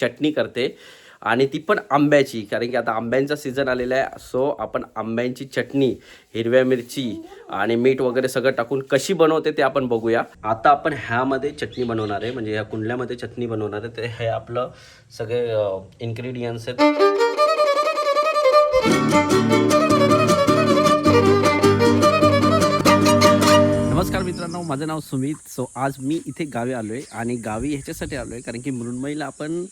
चटणी करते आणि ती पण आंब्याची, कारण की आता आंब्यांचा सीझन आलेला आहे. सो आपण आंब्यांची चटणी, हिरव्या मिरची आणि मीठ वगैरे सगळं टाकून कशी बनवते ते आपण बघूया. आता आपण ह्यामध्ये चटणी बनवणार आहे, म्हणजे ह्या कुंडल्यामध्ये चटणी बनवणार आहे. ते हे आपलं सगळे इन्ग्रेडियंट्स आहेत. नमस्कार मित्रांनो, माझं नाव सुमित. सो आज मी इथे गावी आलो आहे आणि गावी ह्याच्यासाठी आलो आहे कारण की मृण्मयीला आपण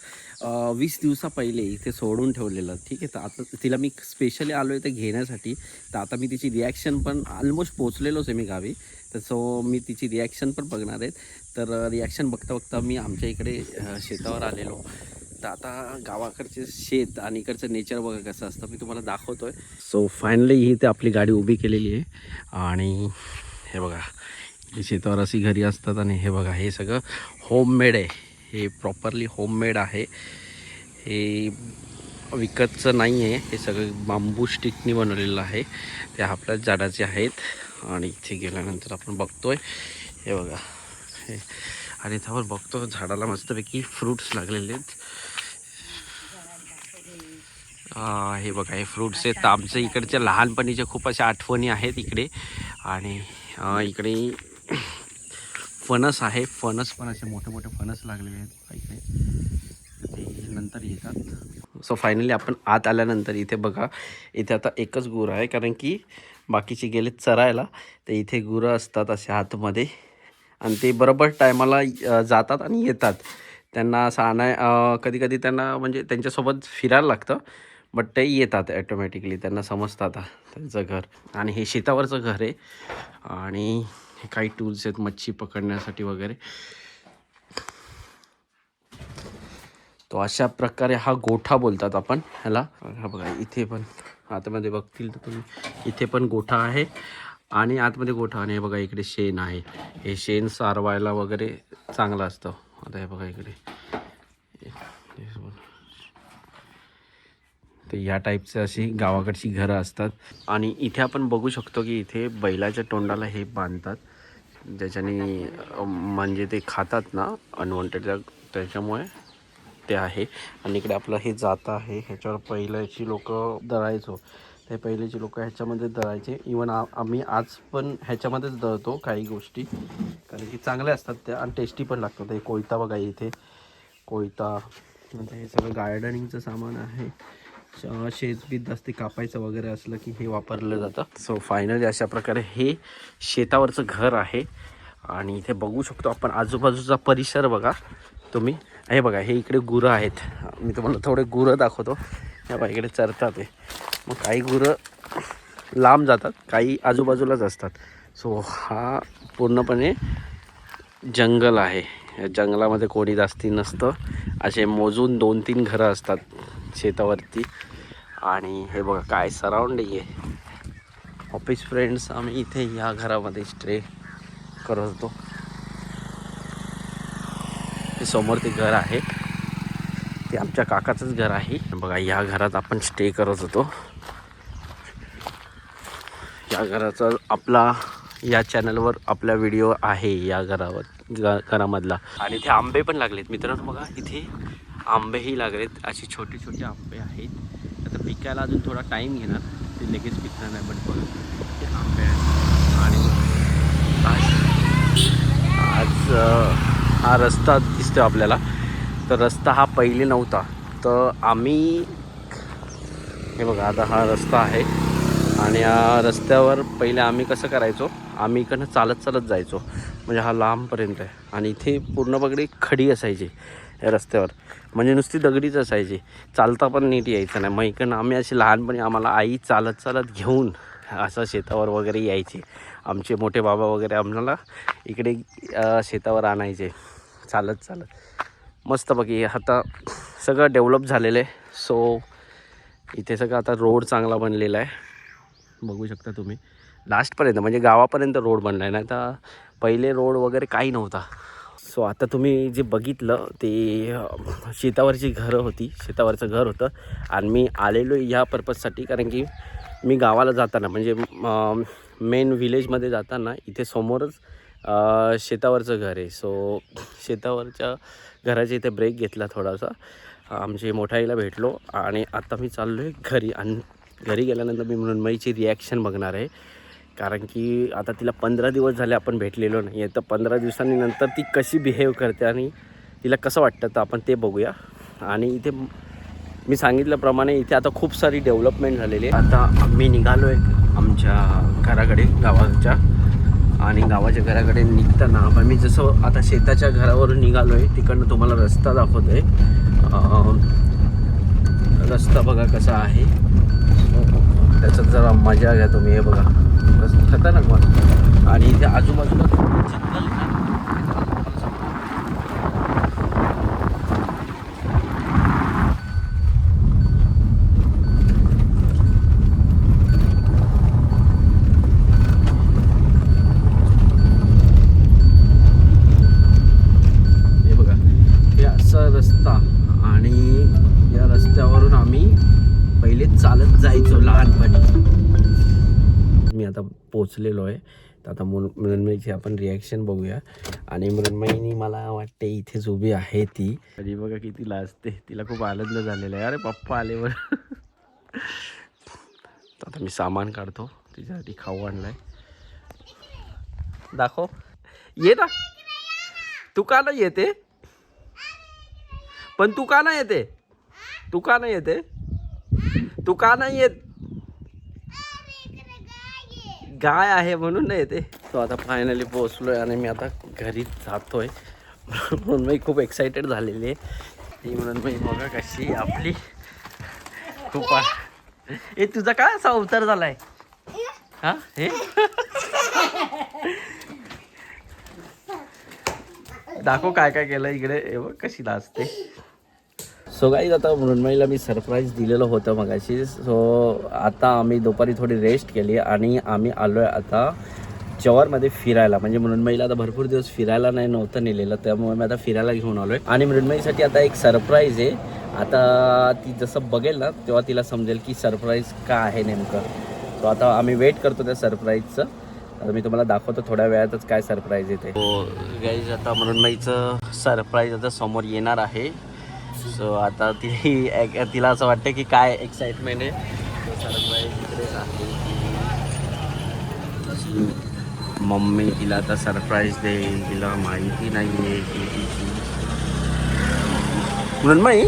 20 दिवसा पहिले इथे सोडून ठेवलेलं. ठीक आहे, तर आता तिला मी स्पेशली आलो आहे ते घेण्यासाठी. तर आता मी तिची रिॲक्शन पण ऑलमोस्ट पोचलेलोच आहे मी गावी. तर सो मी तिची रिॲक्शन पण बघणार आहेत. तर रिॲक्शन बघता बघता मी आमच्या इकडे शेतावर आलेलो. तर आता गावाकडचे शेत आणि इकडचं नेचर बघा कसं असतं, मी तुम्हाला दाखवतो आहे. सो फायनली ही इथे आपली गाडी उभी केलेली आहे आणि हे बघा, हे शेतावर अशी घरी असतात आणि हे बघा, हे सगळं होममेड आहे. हे प्रॉपरली होममेड आहे, हे विकतचं नाही आहे. हे सगळं बांबू स्टिकनी बनवलेलं आहे. ते आपल्याच झाडाचे आहेत. आणि इथे गेल्यानंतर आपण बघतोय, हे बघा, हे आणि त्यावर बघतो झाडाला मस्तपैकी फ्रूट्स लागलेले आहेत. हे बघा, हे फ्रूट्स आहेत. आमच्या इकडच्या लहानपणीच्या खूप अशा आठवणी आहेत इकडे. आणि इकडे फणस आहे. फणस पण असे मोठे मोठे फणस लागलेले आहेत इकडे, ते नंतर येतात. सो फायनली आपण आत आल्यानंतर इथे बघा, इथे आता एकच गुरं आहे कारण की बाकीचे गेले चरायला. तर इथे गुरं असतात असे आतमध्ये आणि ते बरोबर टायमाला जातात आणि येतात. त्यांना असं कधी कधी त्यांना म्हणजे त्यांच्यासोबत फिरायला लागतं, बट ते येतात ॲटोमॅटिकली. त्यांना समजतं आता त्यांचं घर. आणि हे शेतावरचं घर आहे आणि हे काही टूल्स आहेत मच्छी पकडण्यासाठी वगैरे. तो अशा प्रकारे हा गोठा बोलतात आपण ह्याला. हा बघा, इथे पण आतमध्ये बघतील तर तुम्ही, इथे पण गोठा आहे आणि आतमध्ये गोठा. आणि हे बघा, इकडे शेण आहे. हे शेण सारवायला वगैरे चांगलं असतं. आता हे बघा इकडे, तर या टाईपचं अशी गावाकडची घरं असतात. आणि इथे आपण बघू शकतो की इथे बैलाच्या तोंडाला हे बांधतात, ज्याच्याने म्हणजे ते खातात ना अनवॉन्टेड, त्याच्यामुळे ते आहे. आणि इकडे आपलं हे जातं आहे, ह्याच्यावर पहिल्याची लोक दळायचो. ते पहिलेची लोक ह्याच्यामध्ये दळायचे. इवन आम्ही आज पण ह्याच्यामध्येच दळतो काही गोष्टी, कारण की चांगल्या असतात त्या आणि टेस्टी पण लागतात. हे कोयता बघा, इथे कोयता, म्हणजे हे सगळं गार्डनिंगचं सामान आहे. शेतबीत जास्ती कापायचं वगैरे असलं की हे वापरलं जातं. सो फायनली अशा प्रकारे हे शेतावरचं घर आहे. आणि इथे बघू शकतो आपण आजूबाजूचा परिसर बघा तुम्ही. हे बघा, हे इकडे गुरं आहेत. मी तुम्हाला थोडे गुरं दाखवतो. हे बघा, इकडे चरतात ते. मग काही गुरं लांब जातात, काही आजूबाजूलाच असतात. सो हा पूर्णपणे जंगल आहे. या जंगलामध्ये कोणी जास्ती नसतं. असे मोजून 2-3 घरं असतात शेतावरती. आणि हे बघा काय सराउंडिंग आहे. ऑफिस फ्रेंड्स आम्ही इथे या घरामध्ये स्टे करत होतो. हे समोर ते घर आहे, ते आमच्या काकाचंच घर आहे. बघा, या घरात आपण स्टे करत होतो. या घराचा आपला या चॅनलवर आपला व्हिडिओ आहे या घरामधला. आणि इथे आंबे पण लागलेत मित्रांनो. बघा, इथे आंबेही लागलेत. अशी छोटे छोटे आंबे आहेत. आता पिकायला अजून थोडा टाईम घेणार, ते लगेच पिकणार नाही. बट बघा, ते आंबे आहेत. आणि आज हा रस्ता दिसतो आपल्याला. तर रस्ता हा पहिले नव्हता. तर आम्ही, हे बघा, आता हा रस्ता आहे. आणि या रस्त्यावर पहिले आम्ही कसं करायचो, आम्ही इकडनं चालत चालत जायचो, म्हणजे हा लांबपर्यंत आहे. आणि इथे पूर्ण बगडी खडी असायची या रस्त्यावर, म्हणजे नुसती दगडीच असायची. चालता पण नीट यायचं नाही. मग इकडनं आम्ही अशी लहानपणी आम्हाला आई चालत चालत घेऊन असं शेतावर वगैरे यायचे. आमचे मोठे बाबा वगैरे आम्हाला इकडे शेतावर आणायचे चालत चालत. मस्त बघी, आता सगळं डेव्हलप झालेलं आहे. सो इथे सगळं आता रोड चांगला बनलेला आहे, बघू शकता तुम्ही. लास्टपर्यंत म्हणजे गावापर्यंत रोड बनला आहे, नाही तर पहिले रोड वगैरे काही नव्हता. सो आता तुम्ही जे बघितलं ते शेतावरची घरं होती, शेतावरचं घर होतं. आणि मी आलेलो ह्या पर्पजसाठी, कारण की मी गावाला जाताना म्हणजे मेन विलेजमध्ये जाताना इथे समोरच शेतावरचं घर आहे. सो शेतावरच्या घराच्या इथे ब्रेक घेतला थोडासा आमची मोठ्या आईला भेटलो आणि आता मी चाललो आहे घरी. आणि घरी गेल्यानंतर मी मृण्मयीची रिॲक्शन बघणार आहे, कारण की आता तिला 15 दिवस झाले आपण भेटलेलो नाही आहे. तर 15 दिवसांनी नंतर ती कशी बिहेव करते आणि तिला कसं वाटतं तर आपण ते बघूया. आणि इथे मी सांगितल्याप्रमाणे इथे आता खूप सारी डेव्हलपमेंट झालेली आहे. आता आम्ही निघालो आहे आमच्या घराकडे, गावाच्या. आणि गावाच्या घराकडे निघताना आपण मी जसं आता शेताच्या घरावरून निघालो आहे तिकडनं तुम्हाला रस्ता दाखवतो आहे. रस्ता बघा कसा आहे, त्याच्यात जरा मजा घ्या तुम्ही. हे बघा रस्ता खतरनाक मग. आणि इथे आजूबाजूला जंगल रस्ता. आणि या रस्त्यावरून आम्ही पहिले चालत जायचो लहानपणी. मी आता पोचलेलो आहे. तर आता मृण्मयीची आपण रिॲक्शन बघूया. आणि मृण्मयीनी मला वाटते इथेच उभी आहे ती. आणि बघा किती लाजते, तिला खूप आनंद झालेला आहे. अरे पप्पा आलेवर. आता मी सामान काढतो, तिच्यासाठी खाऊ आणलाय. दाखव, ये ना. तू का नाही येते? पण तू का नाही येते? तू का नाही येते? तू का नाही येत? गाय आहे म्हणून नाही येते. तो आता फायनली पोहोचलोय आणि मी आता घरी जातोय. म्हणून मी खूप एक्साइटेड झालेली आहे. ती म्हणून मी बघा कशी आपली खूप ए तुझा काय असा अवतार झालाय हा हे. दाखव काय काय केलं इकडे. हे बघ कशी लाजते. सो गाईज आता मृण्मयीला मी सरप्राईज दिलेलं होतं मगाशी. सो आता आम्ही दुपारी थोडी रेस्ट केली आणि आम्ही आलो आहे आता जव्हारमध्ये फिरायला. म्हणजे मृण्मयीला आता भरपूर दिवस फिरायला नव्हतं नेलेलं, त्यामुळे मी आता फिरायला घेऊन आलो आहे. आणि मृण्मयीसाठी आता एक सरप्राईज आहे. आता ती जसं बघेल ना तेव्हा तिला समजेल की सरप्राईज का आहे नेमकं. सो आता आम्ही वेट करतो त्या सरप्राईजचं. आता मी तुम्हाला दाखवतो थोड्या वेळातच काय सरप्राईज येते. हो गाईज आता मृण्मयीचं सरप्राईज आता समोर येणार आहे. सो आता तिला असं वाटतं की काय एक्साइटमेंट आहे. सरप्राईज इकडेच आहे. मम्मी तिला आता सरप्राईज देईल, तिला माहिती नाही आहे की तिची मृण्मयी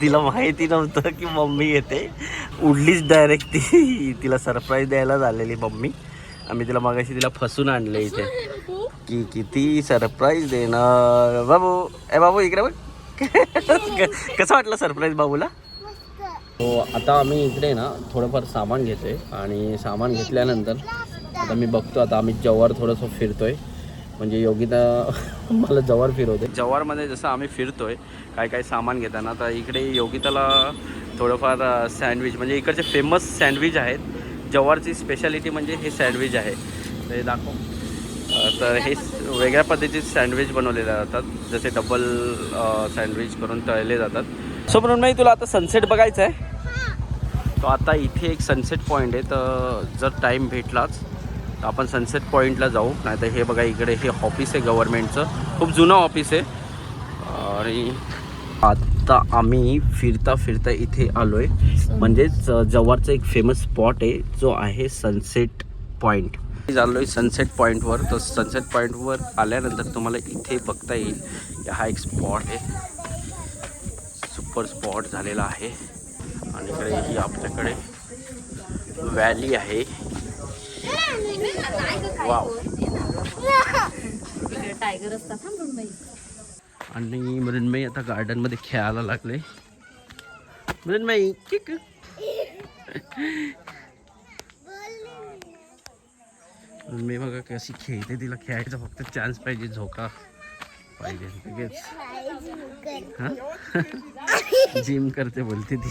तिला माहिती नव्हतं की मम्मी येते. उडलीच डायरेक्ट ती. तिला सरप्राईज द्यायला झालेली मम्मी. आम्ही तिला मागाशी तिला फसून आणलं इथे की किती सरप्राईज देणार. बाबू ए बाबू इकडे बघ. कसं वाटलं सरप्राईज बाबूला? हो आता आम्ही इकडे ना थोडंफार सामान घेतोय आणि सामान घेतल्यानंतर आता मी बघतो. आता आम्ही जव्हार थोडंसं फिरतोय. म्हणजे योगिता मला जव्हार फिरवते. जव्हारमध्ये जसं आम्ही फिरतोय काय काय सामान घेताना, तर इकडे योगिताला थोडंफार सँडविच म्हणजे इकडचे फेमस सँडविच आहेत. जव्हारची स्पेशालिटी म्हणजे हे सँडविच आहे. ते दाखव. तर हे वेगळ्या पद्धतीचे सँडविच बनवलेले जातात, जसे डबल सँडविच करून तळले जातात. सो म्हणून नाही तुला आता सनसेट बघायचं आहे. तो आता इथे एक सनसेट पॉईंट आहे, तर जर टाईम भेटलाच तर आपण सनसेट पॉईंटला जाऊ. नाही तर हे बघा इकडे हे ऑफिस आहे गव्हर्नमेंटचं, खूप जुनं ऑफिस आहे. आणि आता आम्ही फिरता फिरता इथे आलो आहे. म्हणजेच जव्हारचा एक फेमस स्पॉट आहे जो आहे सनसेट पॉईंट. चाललो आहे सनसेट पॉईंटवर. तर सनसेट पॉईंटवर आल्यानंतर तुम्हाला इथे बघता येईल की हा एक स्पॉट आहे, सुपर स्पॉट झालेला आहे. आणि इकडे ही आपल्याकडे व्हॅली आहे. वाव. आणि मृण्मयी आता गार्डनमध्ये खेळायला लागले. मृण्मयी किक. मृण्मयी बघा कशी खेळते. तिला खेळायचा फक्त चान्स पाहिजे, झोका पाहिजे लगेच. हां जिम करते बोलते ती.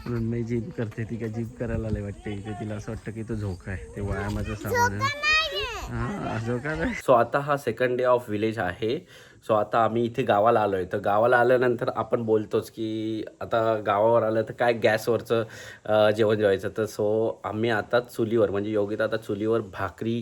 मृण्मयी जिम करते. ती का जिम करायला आले वाटते इथे. तिला असं वाटतं की तो झोका आहे, ते व्यायामाचं सामान आहे. हां झोका नाही. सो आता हा सेकंड डे ऑफ विलेज आहे. सो आता आम्ही इथे गावाला आलो आहे. तर गावाला आल्यानंतर आपण बोलतोच की आता गावावर आलं तर काय गॅसवरचं जेवण जेवायचं. तर सो आम्ही आता चुलीवर म्हणजे योगिता आता चुलीवर भाकरी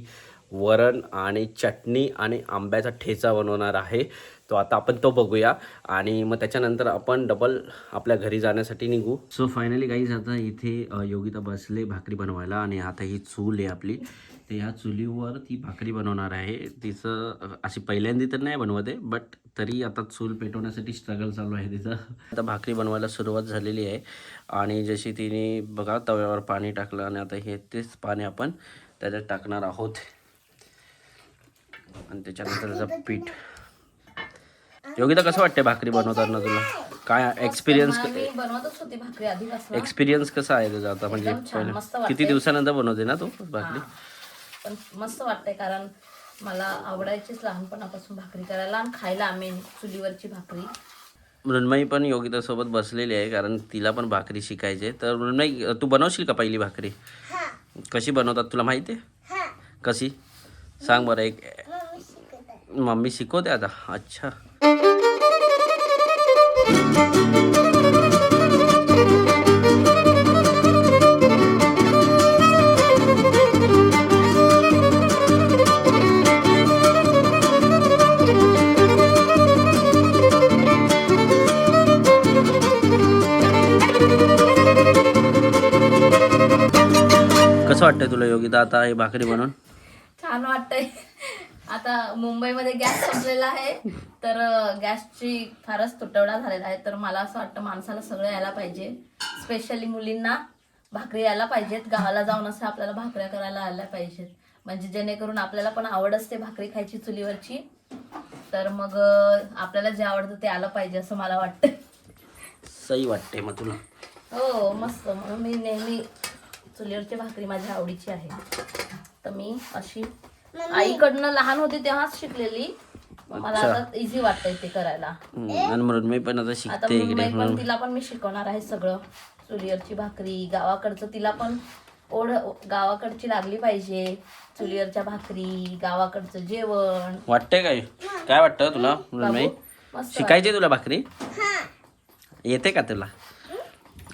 वरण आणि चटणी आणि आंब्याचा ठेचा बनवणार आहे. तो आता आपण तो बघूया आणि मग त्याच्यानंतर आपण डबल आपल्या घरी जाण्यासाठी निघू. सो फायनली गाईज आता इथे योगिता बसले भाकरी बनवायला आणि आता ही चूल आहे आपली. तर ह्या चुलीवर ती भाकरी बनवणार आहे. तिचं अशी पहिल्यांदा तर नाही बनवत आहे, बट तरी आता चूल पेटवण्यासाठी स्ट्रगल चालू आहे तिचं. आता भाकरी बनवायला सुरुवात झालेली आहे आणि जशी तिने बघा तव्यावर पाणी टाकलं आणि आता हे तेच पाणी आपण त्याच्यात टाकणार आहोत आणि त्याच्यानंतर त्याचं पीठ. योगिता कसं वाटते भाकरी बनवताना तुला? काय एक्सपिरियन्स मी बनवतच होती भाकरी आधीपासून. एक्सपिरियन्स कसा आहे तुझा आता? म्हणजे एकदम छान, मस्त वाटते. किती दिवसानंतर बनवते ना तू भाकरी? पण मस्त वाटतंय कारण मला आवडायचीच लहानपणापासून भाकरी करायला आणि खायला. आम्ही चुलीवरची भाकरी. मृण्मयी पण योगितासोबत बसलेली आहे कारण तिला पण भाकरी शिकायची आहे. तर मृण्मयी तू बनवशील का पहिली भाकरी? कशी बनवतात तुला माहिती आहे? कशी सांग बरं. एक मम्मी शिकवते आता. अच्छा. कसं वाटतंय तुला योगिता आता हे भाकरी बनवून? छान वाटतंय. आता मुंबईमध्ये गॅस संपलेला आहे तर गॅसची फारच तुटवडा झालेला आहे. तर मला असं वाटतं माणसाला सगळं यायला पाहिजे, स्पेशली मुलींना भाकरी यायला पाहिजेत. गावाला जाऊन असं आपल्याला भाकऱ्या करायला आल्या पाहिजेत, म्हणजे जेणेकरून आपल्याला पण आवड असते भाकरी खायची चुलीवरची. तर मग आपल्याला जे आवडतं ते आलं पाहिजे असं मला वाटतं. सही वाटते मग तुला? हो मस्त. म्हणून मी नेहमी चुलीवरची भाकरी माझ्या आवडीची आहे. तर मी अशी आईकडनं लहान होती तेव्हाच शिकलेली. मला आता इझी वाटतंय ते करायला. आणि मृण्मयी पण आता आता शिकते इकडे. पण तिला पण मी शिकवणार आहे सगळं. चुलीवरची भाकरी गावाकडचं तिला पण ओढ गावाकडची लागली पाहिजे. चुलीवरच्या भाकरी, गावाकडचं जेवण. वाटतंय काय वाटतं तुला मृण्मयी? मस्त शिकायची तुला भाकरी? येते का तुला?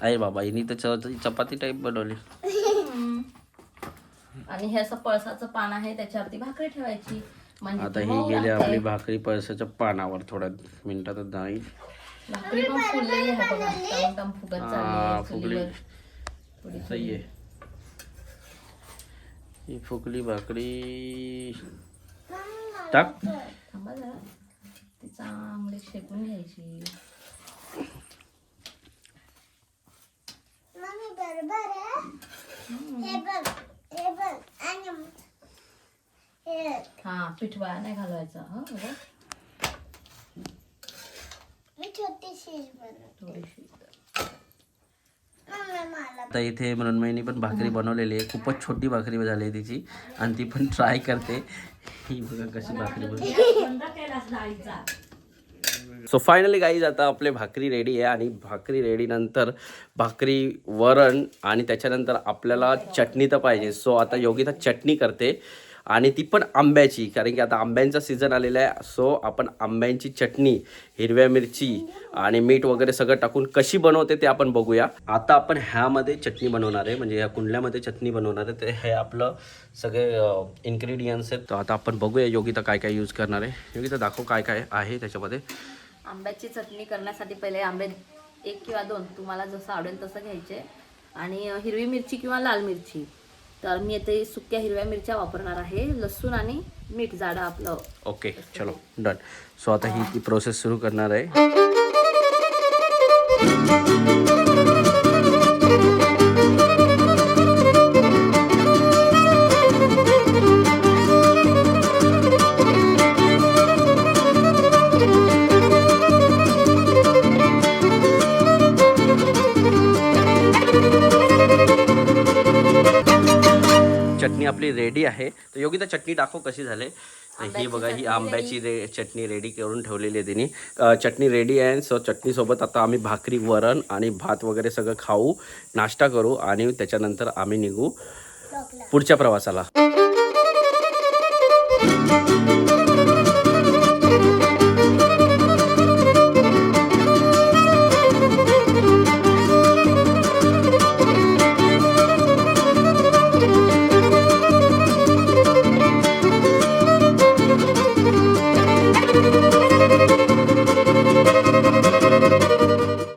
अरे बाबा हिनी तर चपाती टाईप बनवली. आणि हे असं पळसाचं पान आहे त्याच्यावरती भाकरी ठेवायची. म्हणजे आता ही गेली आपली भाकरी पळसाच्या पानावर. थोड्या मिनिटातच जाईल. भाकरी पण फुललेली आहे बघा. टम फुगत चालली फुगली. थोडी सही आहे. ही फुगली भाकरी टाक. थांबा जरा. ती चांगली शेकून घ्यायची. हा पीठ वाया नाही घालवायचं. हा थोडीशी. आता इथे मृण्मयीने पण भाकरी बनवलेली आहे. खूपच छोटी भाकरी झाली आहे तिची आणि ती पण ट्राय करते. ही बघा कशी भाकरी बनवते. सो फायनली गाईज आता आपले भाकरी रेडी आहे आणि भाकरी रेडी नंतर भाकरी, वरण आणि त्याच्यानंतर आपल्याला चटणी तर पाहिजे. सो आता योगिता चटणी करते आणि ती पण आंब्याची, कारण की आता आंब्यांचा सीझन आलेला आहे. सो आपण आंब्यांची चटणी, हिरव्या मिरची आणि मीठ वगैरे सगळं टाकून कशी बनवते ते आपण बघूया. आता आपण ह्यामध्ये चटणी बनवणार आहे, म्हणजे ह्या कुंडल्यामध्ये चटणी बनवणार आहे. ते हे आपलं सगळे इन्ग्रेडियंट्स आहेत. तर आता आपण बघूया योगिता काय काय यूज करणार आहे. योगिता दाखव काय काय आहे त्याच्यामध्ये. आंब्याची चटणी करण्यासाठी पहिले आंबे 1 किंवा 2 तुम्हाला जसं आवडेल तसं घ्यायचे आणि हिरवी मिरची किंवा लाल मिरची. तर मी येथे सुक्या हिरव्या मिरच्या वापरणार आहे. लसूण आणि मीठ जाडं आपलं. ओके चलो डन. सो आता ही प्रोसेस सुरू करणार आहे. चटणी आपली रेडी आहे. तर योगिता चटणी दाखव कशी झाली. तर ही बघा ही आंब्याची चटणी रेडी करून ठेवलेली आहे तिने. चटणी रेडी आहे. सो चटणीसोबत आता आम्ही भाकरी, वरण आणि भात वगैरे सगळं खाऊ, नाश्ता करू आणि त्याच्यानंतर आम्ही निघू पुढच्या प्रवासाला.